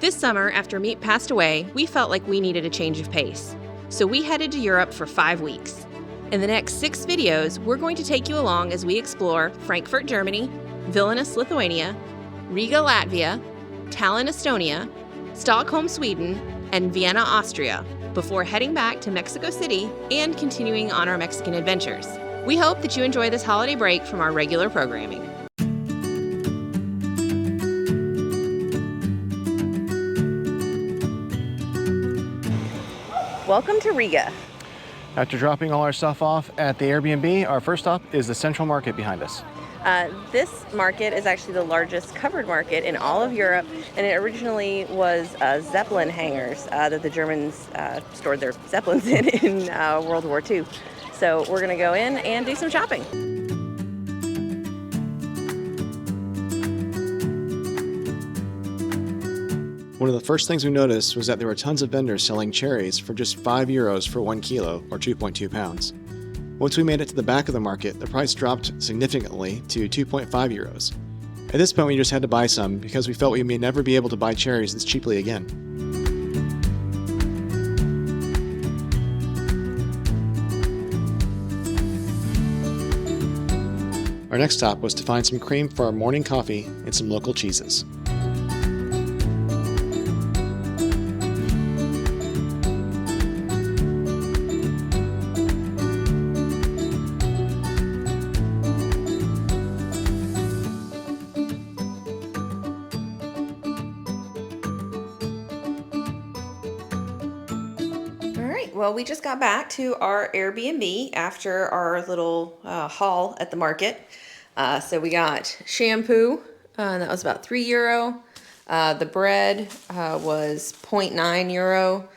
This summer, after Meat passed away, we felt like we needed a change of pace. So we headed to Europe for 5 weeks. In the next 6 videos, we're going to take you along as we explore Frankfurt, Germany, Vilnius, Lithuania, Riga, Latvia, Tallinn, Estonia, Stockholm, Sweden, and Vienna, Austria, before heading back to Mexico City and continuing on our Mexican adventures. We hope that you enjoy this holiday break from our regular programming. Welcome to Riga. After dropping all our stuff off at the Airbnb, our first stop is the Central Market behind us. This market is actually the largest covered market in all of Europe, and it originally was Zeppelin hangars that the Germans stored their Zeppelins in World War II. So we're going to go in and do some shopping. One of the first things we noticed was that there were tons of vendors selling cherries for just €5 for 1 kilo, or 2.2 pounds. Once we made it to the back of the market, the price dropped significantly to €2.5. At this point, we just had to buy some because we felt we may never be able to buy cherries this cheaply again. Our next stop was to find some cream for our morning coffee and some local cheeses. Well, we just got back to our Airbnb after our little haul at the market. So we got shampoo, and that was about €3. The bread was €0.9.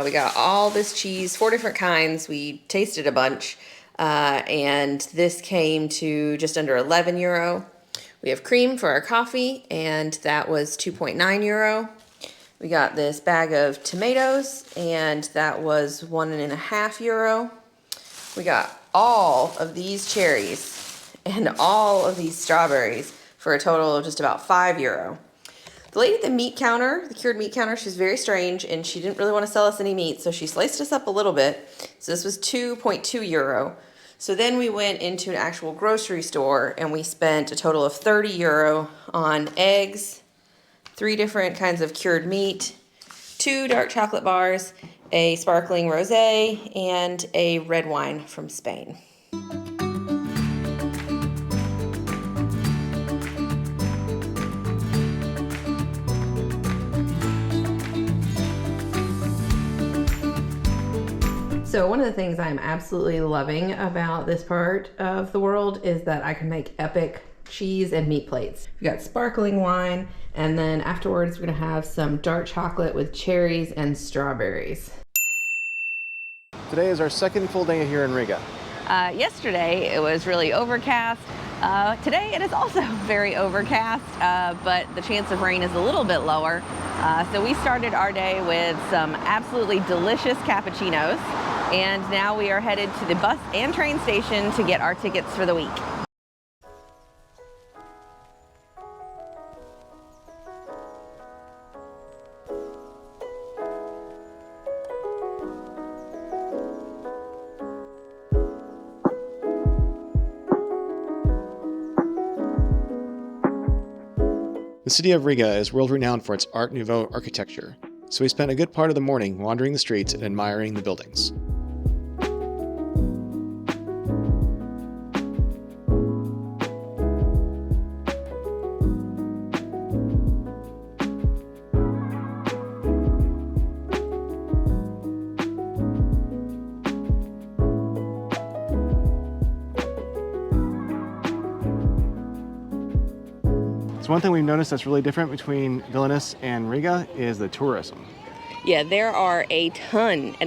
We got all this cheese, 4 different kinds. We tasted a bunch, and this came to just under €11. We have cream for our coffee, and that was €2.9. We got this bag of tomatoes, and that was €1.50. We got all of these cherries and all of these strawberries for a total of just about €5. The lady at the meat counter, the cured meat counter, she's very strange, and she didn't really want to sell us any meat, so she sliced us up a little bit. So this was €2.2. So then we went into an actual grocery store, and we spent a total of €30 on eggs, 3 different kinds of cured meat, 2 dark chocolate bars, a sparkling rosé, and a red wine from Spain. So one of the things I'm absolutely loving about this part of the world is that I can make epic cheese and meat plates. We've got sparkling wine, and then afterwards we're gonna have some dark chocolate with cherries and strawberries. Today is our second full day here in Riga. Yesterday it was really overcast. Today it is also very overcast, but the chance of rain is a little bit lower. So we started our day with some absolutely delicious cappuccinos, and now we are headed to the bus and train station to get our tickets for the week. The city of Riga is world-renowned for its Art Nouveau architecture, so we spent a good part of the morning wandering the streets and admiring the buildings. So one thing we've noticed that's really different between Vilnius and Riga is the tourism. Yeah, there are an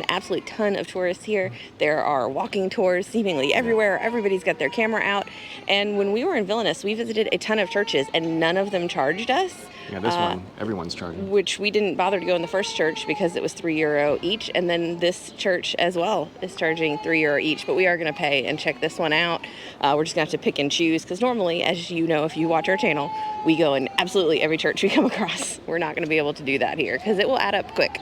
absolute ton of tourists here. There are walking tours seemingly everywhere. Everybody's got their camera out. And when we were in Vilnius, we visited a ton of churches, and none of them charged us, Yeah, this one, everyone's charging. Which we didn't bother to go in the first church because it was €3 each. And then this church as well is charging €3 each. But we are going to pay and check this one out. We're just going to have to pick and choose because normally, as you know, if you watch our channel, we go in absolutely every church we come across. We're not going to be able to do that here because it will add up quick.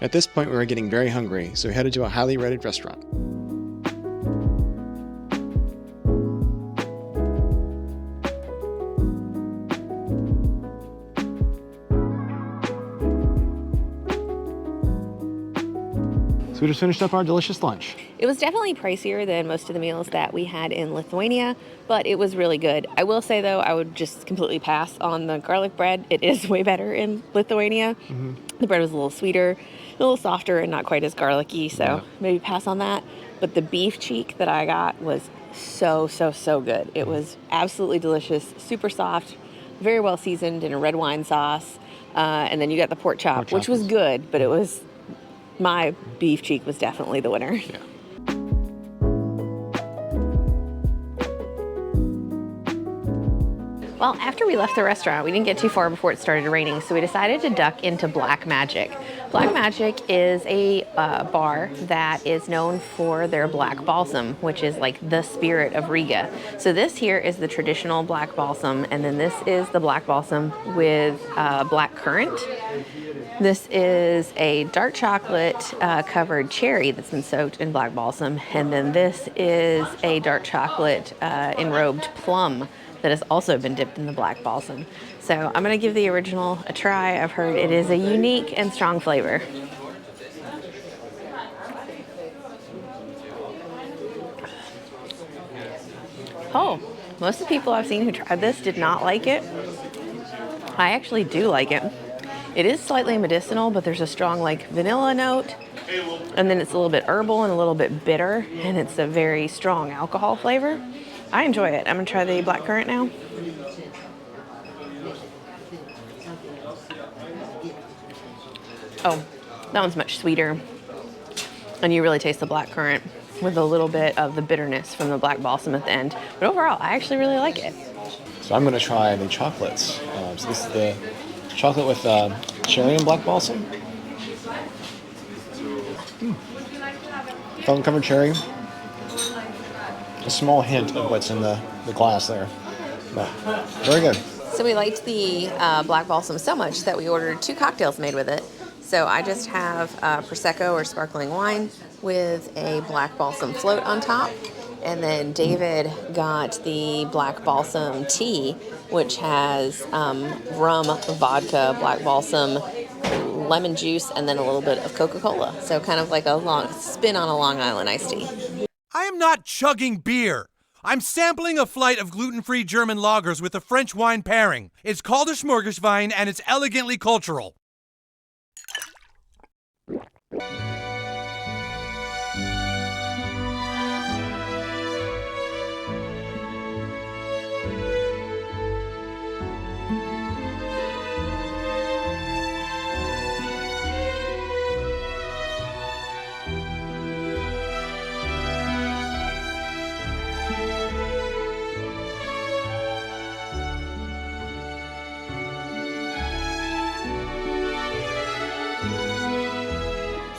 At this point, we were getting very hungry, so we headed to a highly rated restaurant. So we just finished up our delicious lunch. It was definitely pricier than most of the meals that we had in Lithuania, but it was really good. I will say, though, I would just completely pass on the garlic bread. It is way better in Lithuania. Mm-hmm. The bread was a little sweeter, a little softer, and not quite as garlicky, so maybe pass on that. But the beef cheek that I got was so good. It was absolutely delicious, super soft, very well seasoned in a red wine sauce. And then you got the pork chop, which was good, but it was... My beef cheek was definitely the winner. Yeah. Well, after we left the restaurant, we didn't get too far before it started raining, so we decided to duck into Black Magic. Black Magic is a bar that is known for their black balsam, which is like the spirit of Riga. So this here is the traditional black balsam, and then this is the black balsam with black currant. This is a dark chocolate covered cherry that's been soaked in black balsam, and then this is a dark chocolate enrobed plum that has also been dipped in the black balsam. So I'm going to give the original a try. I've heard it is a unique and strong flavor. Oh, most of the people I've seen who tried this did not like it. I actually do like it. It is slightly medicinal, but there's a strong like vanilla note, and then it's a little bit herbal and a little bit bitter, and it's a very strong alcohol flavor. I enjoy it. I'm gonna try the black currant now. Oh, that one's much sweeter, and you really taste the black currant with a little bit of the bitterness from the black balsam at the end. But overall, I actually really like it. So I'm going to try the chocolates. So this is the chocolate with cherry and black balsam. Fountain covered cherry. A small hint of what's in the glass there. But very good. So we liked the black balsam so much that we ordered 2 cocktails made with it. So I just have Prosecco or sparkling wine with a black balsam float on top. And then David got the black balsam tea, which has rum, vodka, black balsam, lemon juice, and then a little bit of Coca-Cola. So kind of like a long spin on a Long Island iced tea. I am not chugging beer. I'm sampling a flight of gluten-free German lagers with a French wine pairing. It's called a Smorgaswein, and it's elegantly cultural.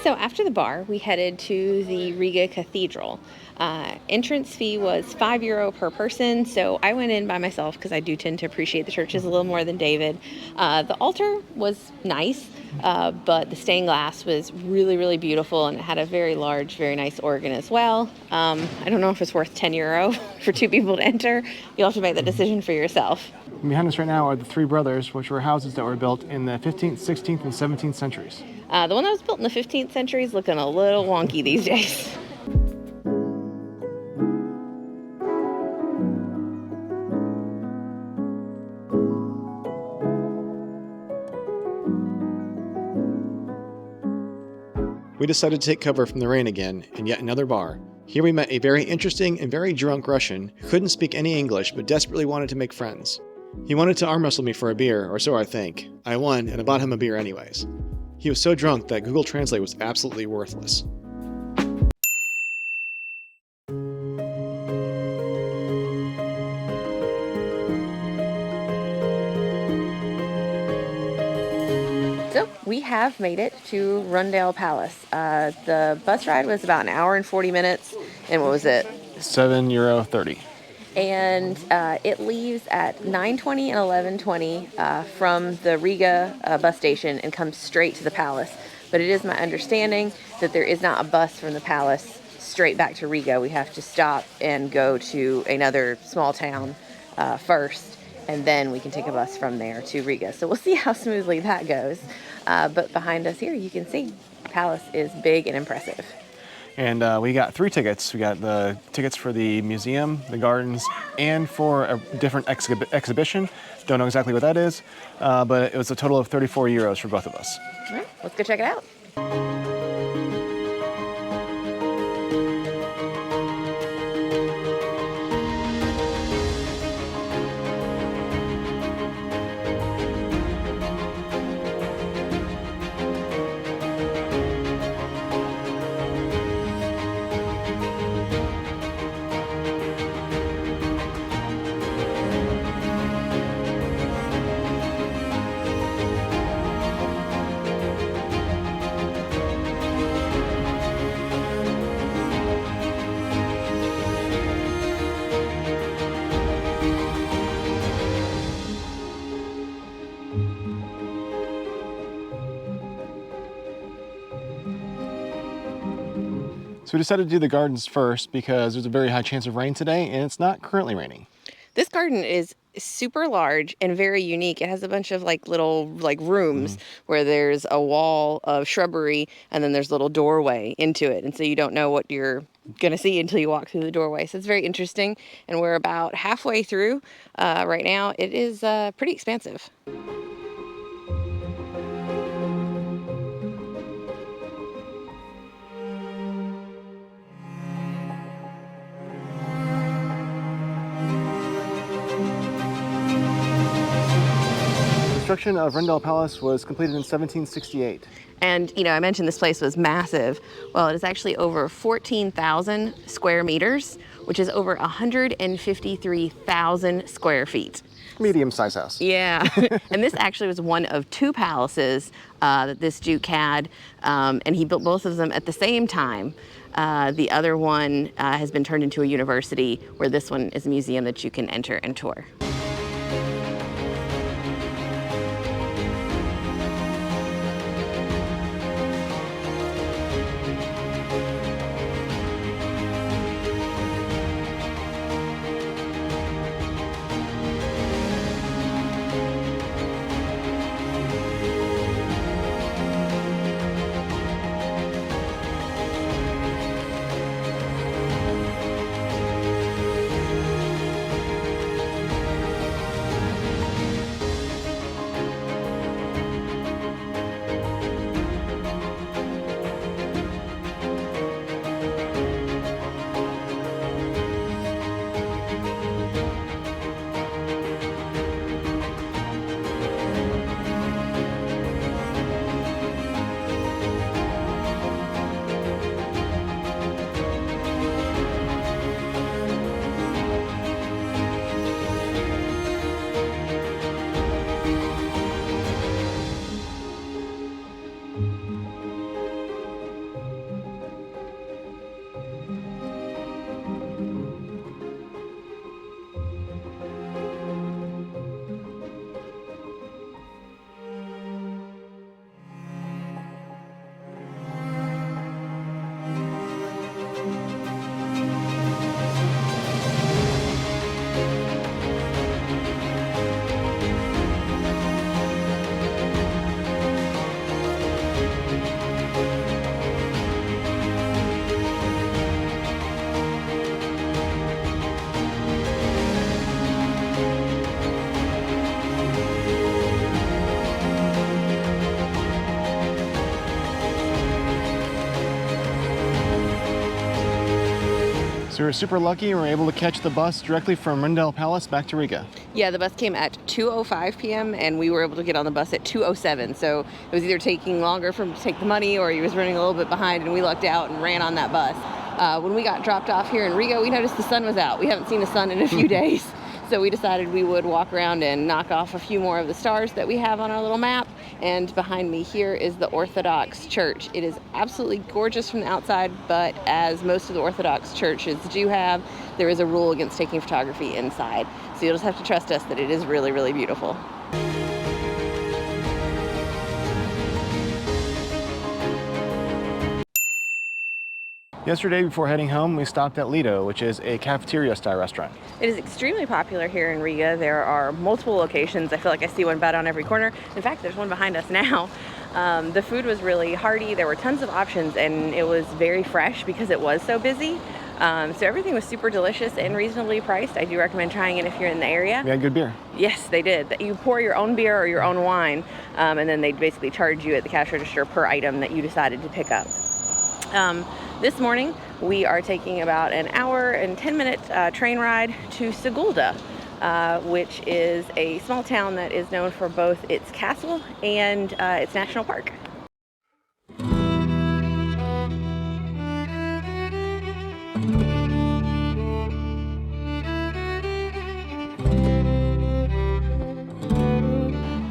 So after the bar, we headed to the Riga Cathedral. Entrance fee was €5 per person, so I went in by myself because I do tend to appreciate the churches a little more than David. The altar was nice, but the stained glass was really, really beautiful, and it had a very large, very nice organ as well. I don't know if it's worth €10 for 2 people to enter. You'll have to make that decision for yourself. Behind us right now are the Three Brothers, which were houses that were built in the 15th, 16th, and 17th centuries. The one that was built in the 15th century is looking a little wonky these days. We decided to take cover from the rain again in yet another bar. Here we met a very interesting and very drunk Russian who couldn't speak any English but desperately wanted to make friends. He wanted to arm wrestle me for a beer, or so I think. I won, and I bought him a beer anyways. He was so drunk that Google Translate was absolutely worthless. So we have made it to Rundale Palace. The bus ride was about an hour and 40 minutes, and what was it? €7.30. And it leaves at 9:20 and 11:20 from the Riga bus station and comes straight to the palace. But it is my understanding that there is not a bus from the palace straight back to Riga. We have to stop and go to another small town first, and then we can take a bus from there to Riga. So we'll see how smoothly that goes. But behind us here, you can see the palace is big and impressive. And we got 3 tickets. We got the tickets for the museum, the gardens, and for a different exhibition. Don't know exactly what that is, but it was a total of €34 for both of us. All right, let's go check it out. So we decided to do the gardens first because there's a very high chance of rain today, and it's not currently raining. This garden is super large and very unique. It has a bunch of little rooms where there's a wall of shrubbery and then there's a little doorway into it. And so you don't know what you're going to see until you walk through the doorway. So it's very interesting. And we're about halfway through right now. It is pretty expansive. Construction of Rundale Palace was completed in 1768. And, I mentioned this place was massive. Well, it is actually over 14,000 square meters, which is over 153,000 square feet. Medium-sized house. Yeah. And this actually was one of 2 palaces that this Duke had, and he built both of them at the same time. The other one has been turned into a university, where this one is a museum that you can enter and tour. So we were super lucky. We were able to catch the bus directly from Rundale Palace back to Riga. Yeah, the bus came at 2:05 p.m. and we were able to get on the bus at 2:07. So it was either taking longer for him to take the money or he was running a little bit behind, and we lucked out and ran on that bus. When we got dropped off here in Riga, we noticed the sun was out. We haven't seen the sun in a few days. So we decided we would walk around and knock off a few more of the stars that we have on our little map. And behind me here is the Orthodox Church. It is absolutely gorgeous from the outside, but as most of the Orthodox churches do have, there is a rule against taking photography inside. So you'll just have to trust us that it is really, really beautiful. Yesterday, before heading home, we stopped at Lido, which is a cafeteria-style restaurant. It is extremely popular here in Riga. There are multiple locations. I feel like I see one about on every corner. In fact, there's one behind us now. The food was really hearty. There were tons of options, and it was very fresh because it was so busy. So everything was super delicious and reasonably priced. I do recommend trying it if you're in the area. We had good beer. Yes, they did. You pour your own beer or your own wine, and then they basically charge you at the cash register per item that you decided to pick up. This morning, we are taking about an hour and 10-minute train ride to Sigulda, which is a small town that is known for both its castle and its national park.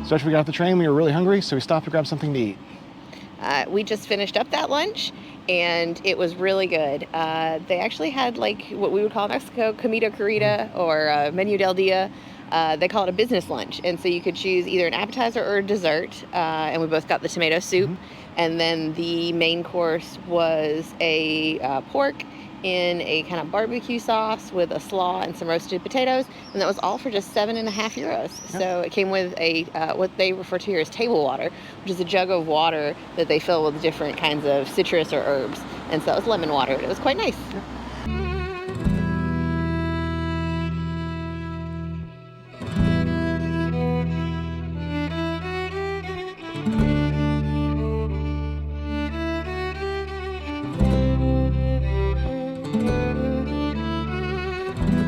So after we got off the train, we were really hungry, so we stopped to grab something to eat. We just finished up that lunch, and it was really good. They actually had like what we would call in Mexico comida corrida or menu del dia. They call it a business lunch, and so you could choose either an appetizer or a dessert, and we both got the tomato soup. And then the main course was a pork in a kind of barbecue sauce with a slaw and some roasted potatoes, and that was all for just €7.50. Yep. So it came with a what they refer to here as table water, which is a jug of water that they fill with different kinds of citrus or herbs, and so it was lemon water. It was quite nice. Yep.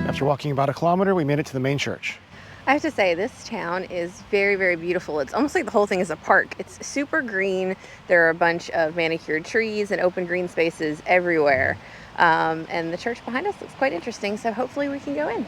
After walking about a kilometer, we made it to the main church. I have to say, this town is very, very beautiful. It's almost like the whole thing is a park. It's super green. There are a bunch of manicured trees and open green spaces everywhere. And the church behind us looks quite interesting, so hopefully we can go in.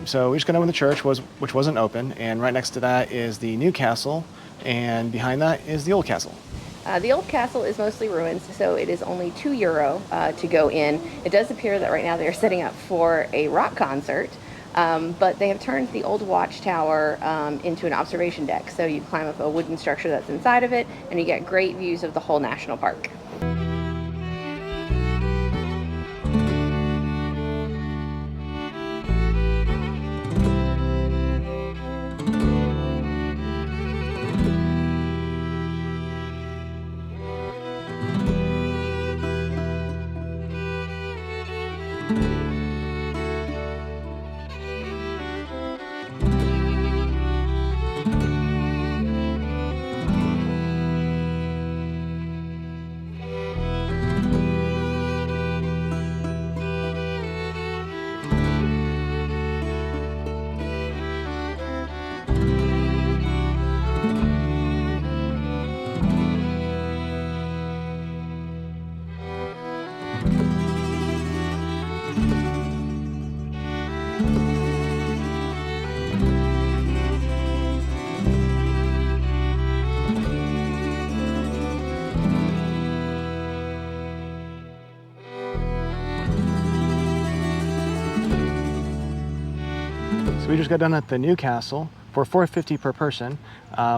So we just got in with the church, which wasn't open, and right next to that is the new castle, and behind that is the old castle. The old castle is mostly ruins, so it is only €2 to go in. It does appear that right now they are setting up for a rock concert, but they have turned the old watchtower into an observation deck. So you climb up a wooden structure that's inside of it, and you get great views of the whole national park. So we just got done at the Newcastle. For $4.50 per person,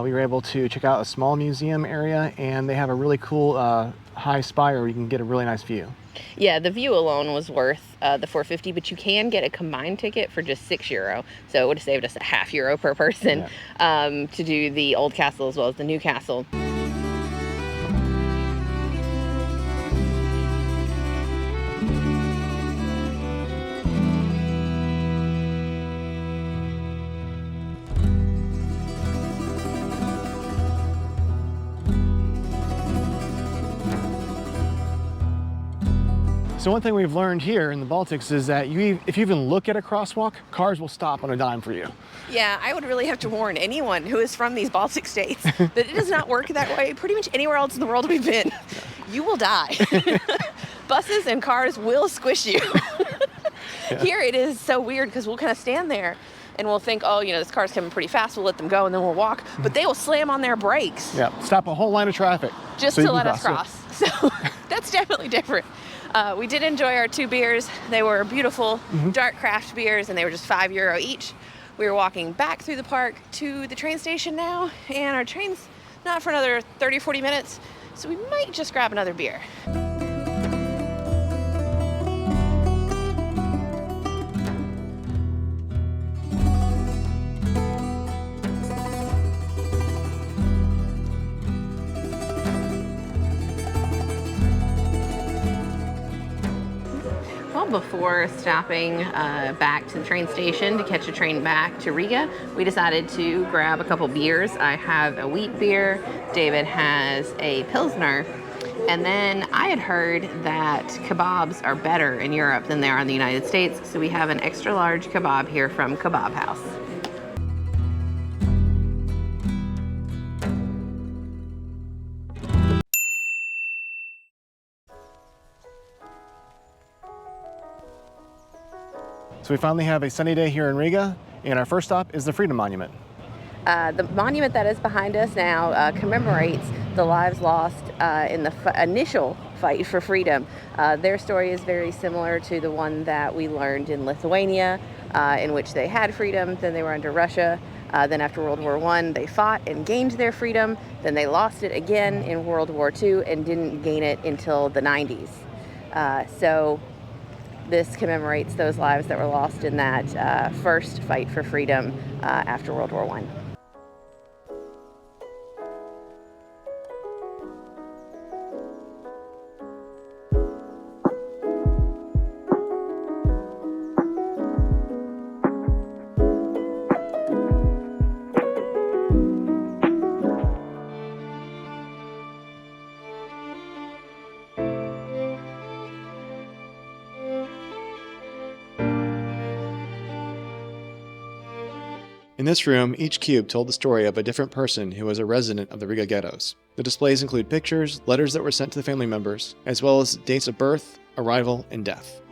we were able to check out a small museum area, and they have a really cool high spire where you can get a really nice view. Yeah, the view alone was worth the $4.50, but you can get a combined ticket for just €6. So it would have saved us €0.50 per person to do the old castle as well as the new castle. So one thing we've learned here in the Baltics is that if you even look at a crosswalk, cars will stop on a dime for you. Yeah, I would really have to warn anyone who is from these Baltic states that it does not work that way pretty much anywhere else in the world we've been. You will die. Buses and cars will squish you. Here it is so weird because we'll kind of stand there and we'll think, oh, you know, this car's coming pretty fast, we'll let them go and then we'll walk. But they will slam on their brakes. Yeah, stop a whole line of traffic. Just to let us cross. So that's definitely different. We did enjoy our 2 beers. They were beautiful, dark craft beers, and they were just €5 each. We were walking back through the park to the train station now, and our train's not for another 30 or 40 minutes, so we might just grab another beer. Before stopping back to the train station to catch a train back to Riga, we decided to grab a couple beers. I have a wheat beer, David has a Pilsner, and then I had heard that kebabs are better in Europe than they are in the United States, so we have an extra large kebab here from Kebab House. So we finally have a sunny day here in Riga, and our first stop is the Freedom Monument. The monument that is behind us now commemorates the lives lost in the initial fight for freedom. Their story is very similar to the one that we learned in Lithuania, in which they had freedom, then they were under Russia. Then after World War I, they fought and gained their freedom. Then they lost it again in World War II and didn't gain it until the 90s. So this commemorates those lives that were lost in that first fight for freedom after World War I. In this room, each cube told the story of a different person who was a resident of the Riga ghettos. The displays include pictures, letters that were sent to the family members, as well as dates of birth, arrival, and death.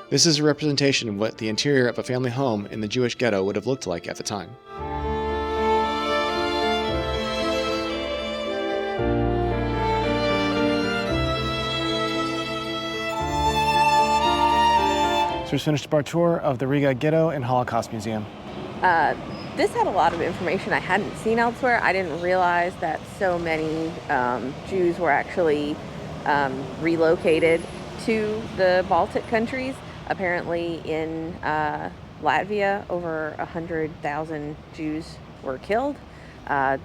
This is a representation of what the interior of a family home in the Jewish ghetto would have looked like at the time. So we just finished our tour of the Riga Ghetto and Holocaust Museum. This had a lot of information I hadn't seen elsewhere. I didn't realize that so many Jews were actually relocated to the Baltic countries. Apparently in Latvia, over 100,000 Jews were killed.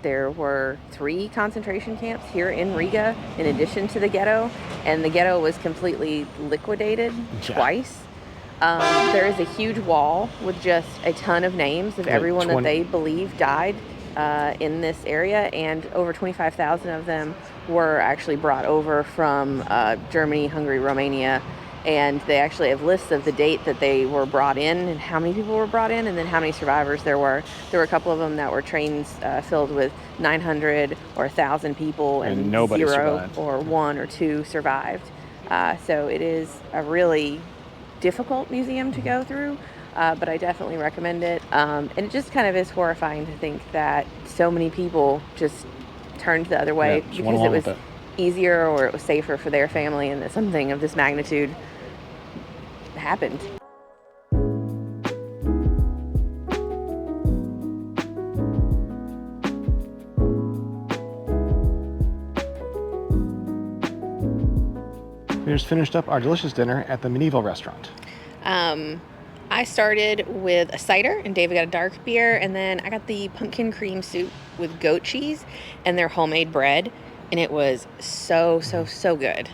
There were 3 concentration camps here in Riga in addition to the ghetto, and the ghetto was completely liquidated twice. There is a huge wall with just a ton of names of everyone that they believe died in this area, and over 25,000 of them were actually brought over from Germany, Hungary, Romania, and they actually have lists of the date that they were brought in and how many people were brought in and then how many survivors there were. There were a couple of them that were trains filled with 900 or 1,000 people, and nobody 0 survived. or 1 or 2 survived. So it is a really difficult museum to go through, but I definitely recommend it. And it just kind of is horrifying to think that so many people just turned the other way just went because it along was with it. easier or it was safer for their family, and that something of this magnitude happened. We just finished up our delicious dinner at the Medieval restaurant. I started with a cider, and David got a dark beer, and then I got the pumpkin cream soup with goat cheese and their homemade bread, and it was so good.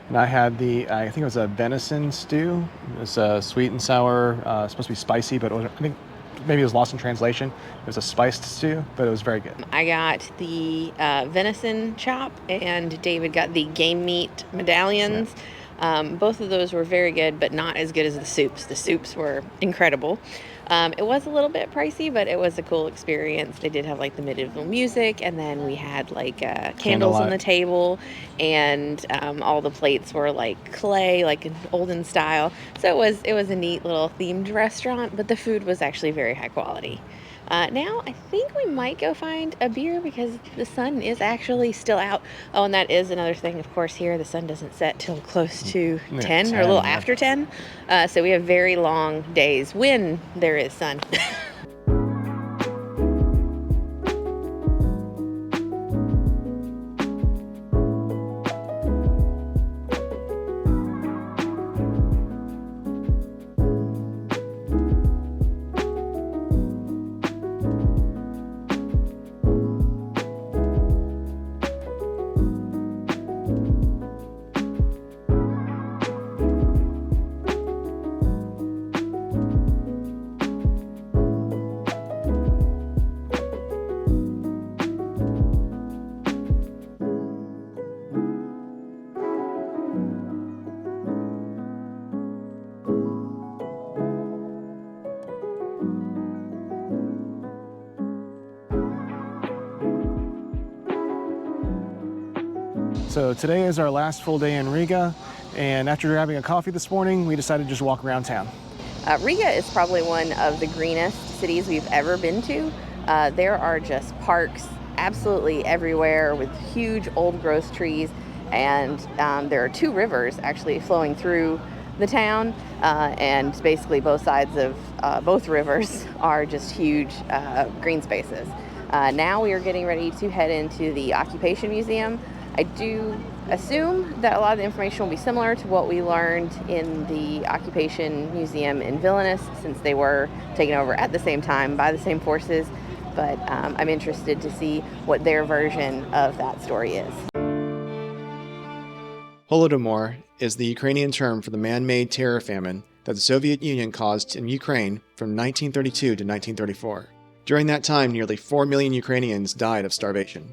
And I had I think it was a venison stew. It was sweet and sour, supposed to be spicy, but I think maybe it was lost in translation. It was a spiced stew, but it was very good. I got the venison chop, and David got the game meat medallions. Yeah. Both of those were very good, but not as good as the soups. The soups were incredible. It was a little bit pricey, but it was a cool experience. They did have like the medieval music, and then we had like candles on the table, and all the plates were like clay, like in olden style. So it was a neat little themed restaurant, but the food was actually very high quality. Now I think we might go find a beer because the sun is actually still out. Oh, and that is another thing, of course, here the sun doesn't set till close to 10 or a little after 10. So we have very long days when there is sun. So today is our last full day in Riga, and after grabbing a coffee this morning, we decided to just walk around town. Riga is probably one of the greenest cities we've ever been to. There are just parks absolutely everywhere with huge old growth trees, and there are 2 rivers actually flowing through the town, and basically both sides of both rivers are just huge green spaces. Now we are getting ready to head into the Occupation Museum. I do assume that a lot of the information will be similar to what we learned in the Occupation Museum in Vilnius, since they were taken over at the same time by the same forces, but I'm interested to see what their version of that story is. Holodomor is the Ukrainian term for the man-made terror famine that the Soviet Union caused in Ukraine from 1932 to 1934. During that time, nearly 4 million Ukrainians died of starvation.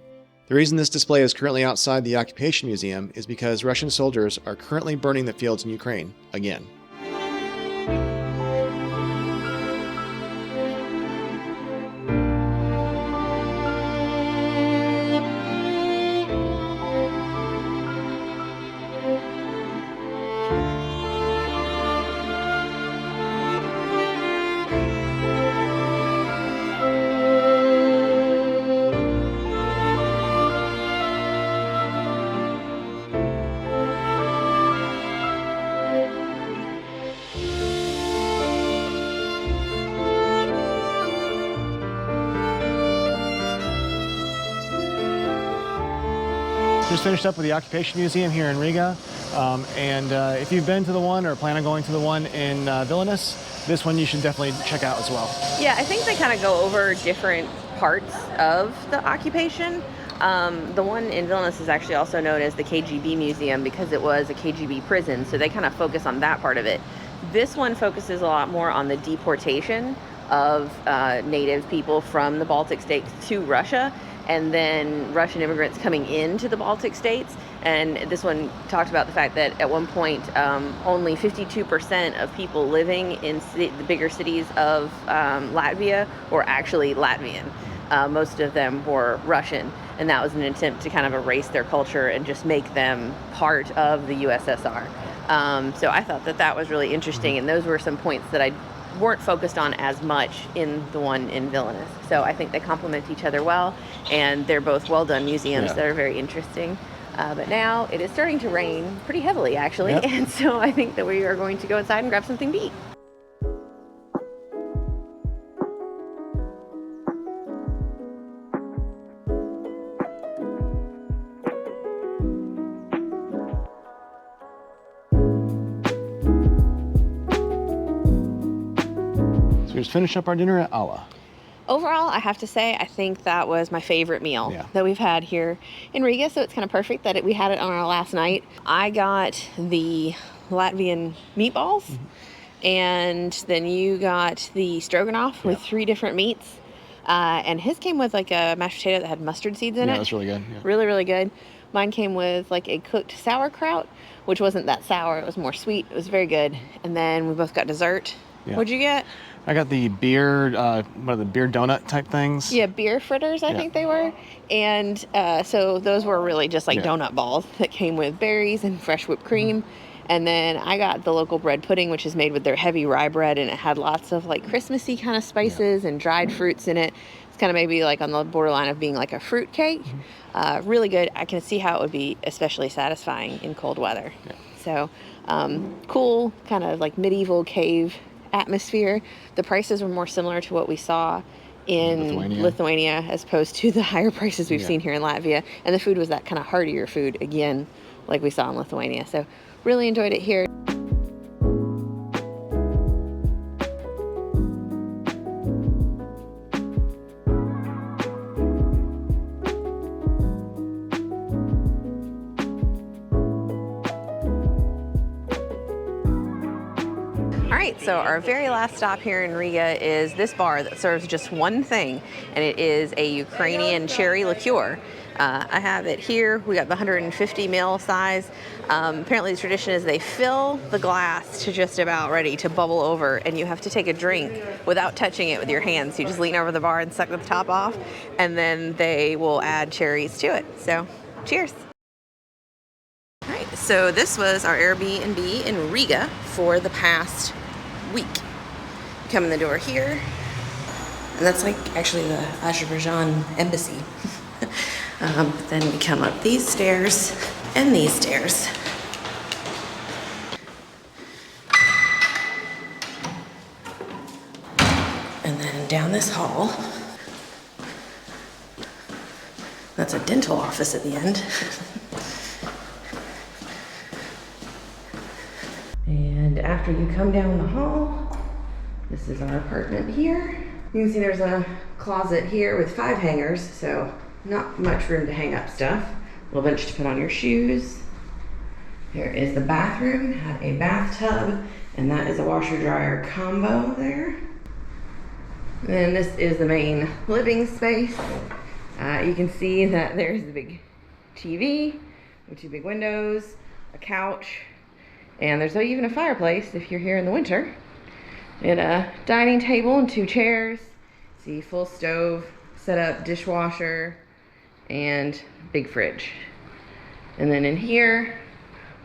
The reason this display is currently outside the Occupation Museum is because Russian soldiers are currently burning the fields in Ukraine again. Just finished up with the Occupation Museum here in Riga, and if you've been to the one or plan on going to the one in Vilnius, this one you should definitely check out as well. Yeah, I think they kind of go over different parts of the occupation. The one in Vilnius is actually also known as the KGB Museum because it was a KGB prison, so they kind of focus on that part of it. This one focuses a lot more on the deportation of native people from the Baltic states to Russia, and then Russian immigrants coming into the Baltic states, And this one talked about the fact that at one point, only 52% of people living in the bigger cities of Latvia were actually Latvian. Most of them were Russian, and that was an attempt to kind of erase their culture and just make them part of the USSR. So I thought that was really interesting, and those were some points that I weren't focused on as much in the one in Vilnius. So I think they complement each other well, and they're both well done museums that are very interesting. But now it is starting to rain pretty heavily, actually, and so I think that we are going to go inside and grab something to eat. So we just finished up our dinner at Ala. Overall, I have to say, I think that was my favorite meal that we've had here in Riga, so it's kind of perfect that we had it on our last night. I got the Latvian meatballs, and then you got the stroganoff with 3 different meats, and his came with like a mashed potato that had mustard seeds in it. Yeah, that's really good. Yeah. Really, really good. Mine came with like a cooked sauerkraut, which wasn't that sour, it was more sweet. It was very good. And then we both got dessert. Yeah. What'd you get? I got the beer, one of the beer donut type things. Yeah, beer fritters, I think they were. And so those were really just like donut balls that came with berries and fresh whipped cream. And then I got the local bread pudding, which is made with their heavy rye bread, and it had lots of like Christmassy kind of spices and dried fruits in it. It's kind of maybe like on the borderline of being like a fruit cake. Really good. I can see how it would be especially satisfying in cold weather. Yeah. So cool, kind of like medieval cave atmosphere. The prices were more similar to what we saw in Lithuania as opposed to the higher prices we've seen here in Latvia. And the food was that kind of heartier food, again, like we saw in Lithuania. So really enjoyed it here. So our very last stop here in Riga is this bar that serves just one thing, and it is a Ukrainian cherry liqueur. I have it here. We got the 150 ml size. Apparently the tradition is they fill the glass to just about ready to bubble over, and you have to take a drink without touching it with your hands. You just lean over the bar and suck the top off, and then they will add cherries to it. So cheers. All right, so this was our Airbnb in Riga for the past week. You come in the door here, and that's like actually the Azerbaijan embassy. But then we come up these stairs and these stairs. And then down this hall. That's a dental office at the end. And after you come down the hall, this is our apartment here. You can see there's a closet here with 5 hangers, so not much room to hang up stuff. A little bench to put on your shoes. There is the bathroom, had a bathtub, and that is a washer dryer combo there. And this is the main living space. You can see that there's the big TV with 2 big windows, a couch, and there's even a fireplace if you're here in the winter. And a dining table and 2 chairs. See, full stove, set up dishwasher, and big fridge. And then in here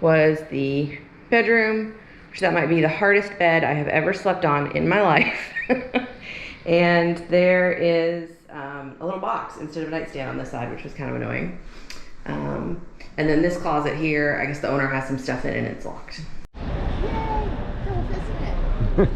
was the bedroom, which that might be the hardest bed I have ever slept on in my life. And there is a little box instead of a nightstand on this side, which was kind of annoying. And then this closet here, I guess the owner has some stuff in it and it's locked. Yay! Double fist it.